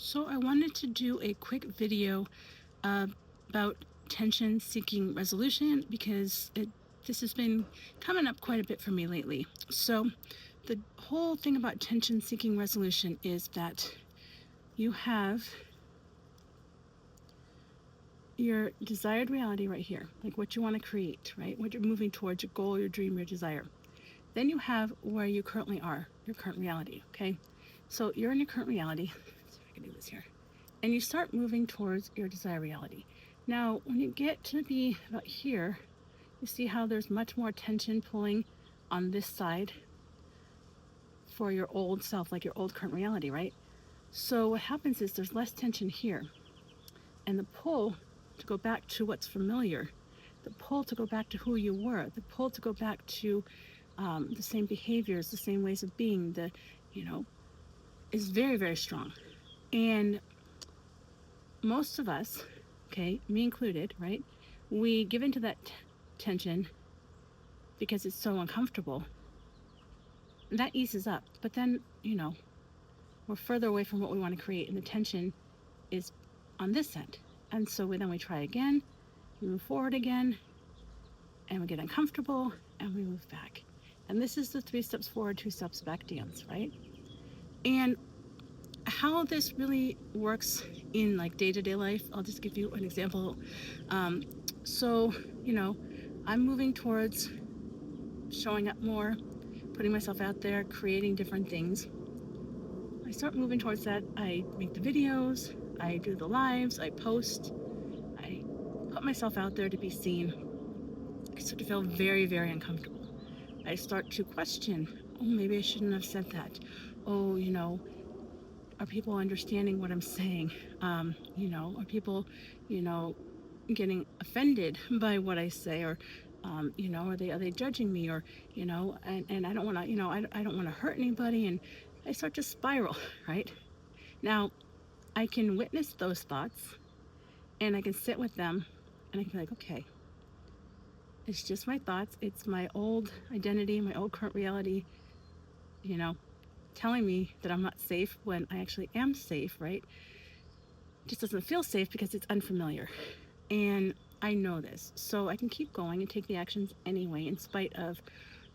So I wanted to do a quick video about tension seeking resolution because this has been coming up quite a bit for me lately. So the whole thing about tension seeking resolution is that you have your desired reality right here, like what you want to create, right? What you're moving towards, your goal, your dream, your desire. Then you have where you currently are, your current reality, okay? So you're in your current reality. Let's see if I can do this here. And you start moving towards your desired reality. Now, when you get to be about here, you see how there's much more tension pulling on this side for your old self, like your old current reality, right? So what happens is there's less tension here. And the pull to go back to what's familiar, the pull to go back to who you were, the pull to go back to the same behaviors, the same ways of being, is very, very strong. And most of us, okay, me included, right? We give into that tension because it's so uncomfortable. That eases up, but then, we're further away from what we want to create, and the tension is on this end. And so then we try again, we move forward again, and we get uncomfortable, and we move back. And this is the 3 steps forward, 2 steps back dance, right? And how this really works in like day-to-day life, I'll just give you an example. So, I'm moving towards showing up more, putting myself out there, creating different things. I start moving towards that. I make the videos, I do the lives, I post, I put myself out there to be seen. I start to feel very, very uncomfortable. I start to question, oh, maybe I shouldn't have said that. Oh, are people understanding what I'm saying? Are people, getting offended by what I say, or are they judging me, or and I don't want to, I don't want to hurt anybody, and I start to spiral, right? Now, I can witness those thoughts, and I can sit with them, and I can be like, okay, it's just my thoughts. It's my old identity, my old current reality, you know, telling me that I'm not safe when I actually am safe, right? It just doesn't feel safe because it's unfamiliar. And I know this. So I can keep going and take the actions anyway, in spite of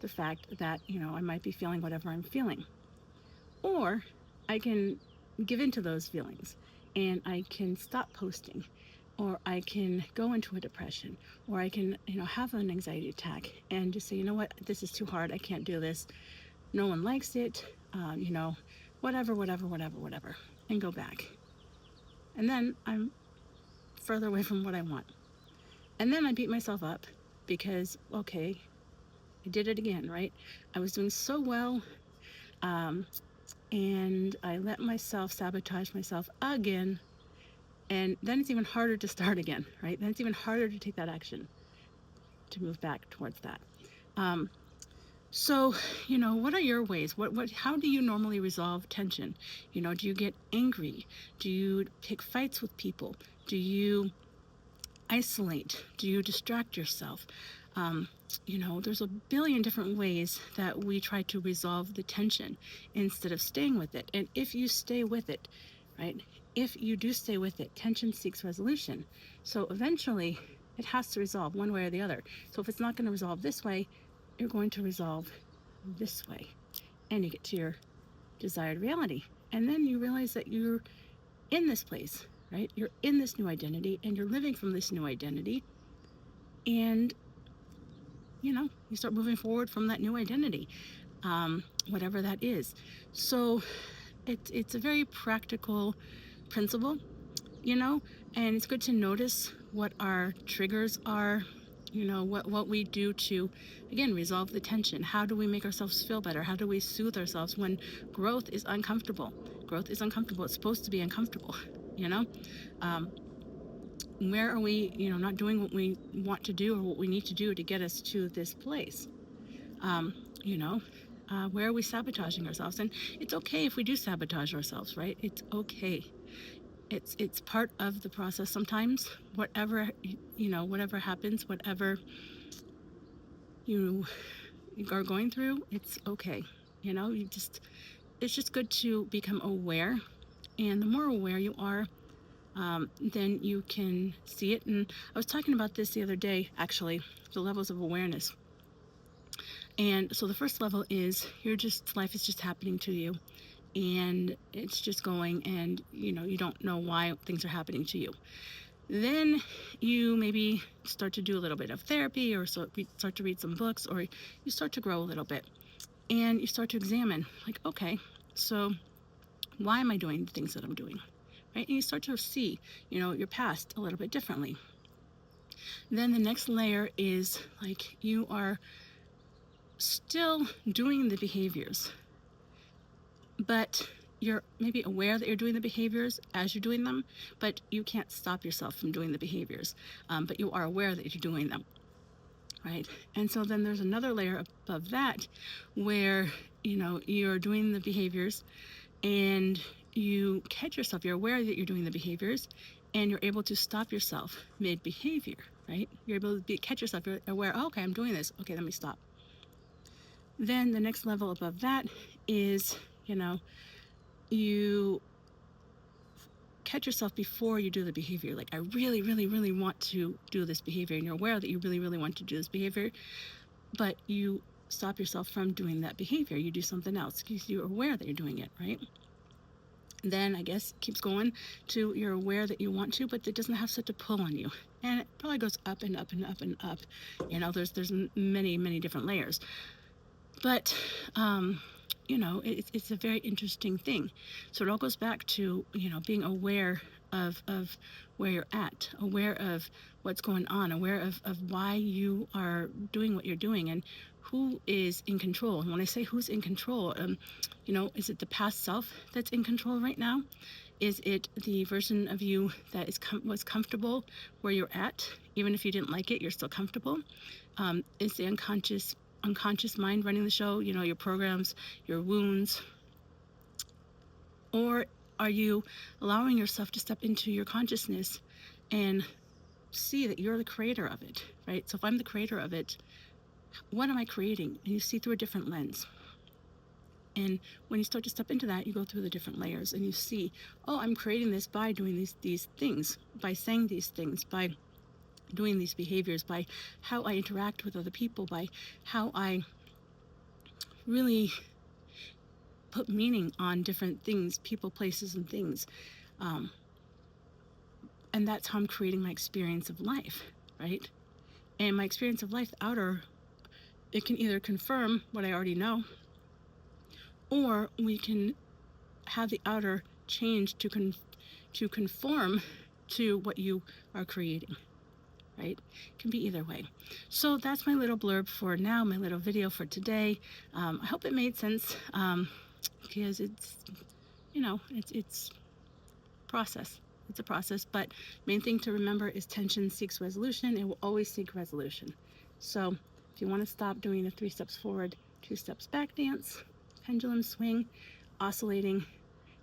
the fact that, I might be feeling whatever I'm feeling. Or I can give into those feelings and I can stop posting, or I can go into a depression, or I can, have an anxiety attack and just say, you know what, this is too hard. I can't do this. No one likes it. Whatever, whatever, whatever, whatever, and go back. And then I'm further away from what I want. And then I beat myself up because, okay, I did it again, right? I was doing so well. And I let myself sabotage myself again. And then it's even harder to start again, right? Then it's even harder to take that action to move back towards that. So, what are your ways? How do you normally resolve tension? Do you get angry? Do you pick fights with people? Do you isolate? Do you distract yourself? There's a billion different ways that we try to resolve the tension instead of staying with it. And if you stay with it, right? If you do stay with it, tension seeks resolution. So eventually it has to resolve one way or the other. So if it's not going to resolve this way, you're going to resolve this way. And you get to your desired reality. And then you realize that you're in this place, right? You're in this new identity and you're living from this new identity. And you start moving forward from that new identity, whatever that is. So it's a very practical principle, and it's good to notice what our triggers are, what we do to, again, resolve the tension. How do we make ourselves feel better? How do we soothe ourselves when growth is uncomfortable? Growth is uncomfortable. It's supposed to be uncomfortable, where are we, not doing what we want to do or what we need to do to get us to this place? Where are we sabotaging ourselves? And it's okay if we do sabotage ourselves, right? It's okay. It's part of the process. Sometimes whatever happens, whatever you are going through, it's okay. It's just good to become aware And the more aware you are, then you can see it. And I was talking about this the other day, actually, the levels of awareness. And so the first level is life is just happening to you, and it's just going, and you don't know why things are happening to you. Then you maybe start to do a little bit of therapy, or start to read some books, or you start to grow a little bit, and you start to examine, like, okay, so why am I doing the things that I'm doing, right? And you start to see, your past a little bit differently. Then the next layer is like you are still doing the behaviors, but you're maybe aware that you're doing the behaviors as you're doing them, but you can't stop yourself from doing the behaviors. But you are aware that you're doing them, right? And so then there's another layer above that where, you're doing the behaviors and you catch yourself. You're aware that you're doing the behaviors and you're able to stop yourself mid-behavior, right? You're able to catch yourself. You're aware, oh, okay, I'm doing this. Okay, let me stop. Then the next level above that is, you catch yourself before you do the behavior. Like, I really, really, really want to do this behavior, and you're aware that you really, really want to do this behavior, but you stop yourself from doing that behavior. You do something else because you're aware that you're doing it, right? Then I guess it keeps going to you're aware that you want to, but it doesn't have such a pull on you. And it probably goes up and up and up and up. There's many, many different layers. But it's a very interesting thing. So it all goes back to, being aware of where you're at, aware of what's going on, aware of why you are doing what you're doing, and who is in control. And when I say who's in control, is it the past self that's in control right now? Is it the version of you that was comfortable where you're at? Even if you didn't like it, you're still comfortable. Is the unconscious mind running the show, your programs, your wounds? Or are you allowing yourself to step into your consciousness and see that you're the creator of it, right? So if I'm the creator of it, what am I creating? And you see through a different lens. And when you start to step into that, you go through the different layers and you see, oh, I'm creating this by doing these things, by saying these things, by doing these behaviors, by how I interact with other people, by how I really put meaning on different things, people, places, and things. And that's how I'm creating my experience of life, right? And my experience of life, the outer, it can either confirm what I already know, or we can have the outer change to conform to what you are creating, right? It can be either way. So that's my little blurb for now, my little video for today. I hope it made sense, because it's, it's process. It's a process, but main thing to remember is tension seeks resolution. It will always seek resolution. So if you want to stop doing the 3 steps forward, 2 steps back dance, pendulum swing, oscillating,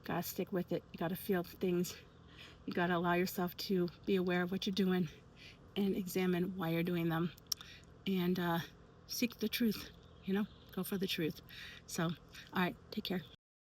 gotta stick with it. You gotta feel things. You gotta allow yourself to be aware of what you're doing and examine why you're doing them, and seek the truth, go for the truth. So, all right, take care.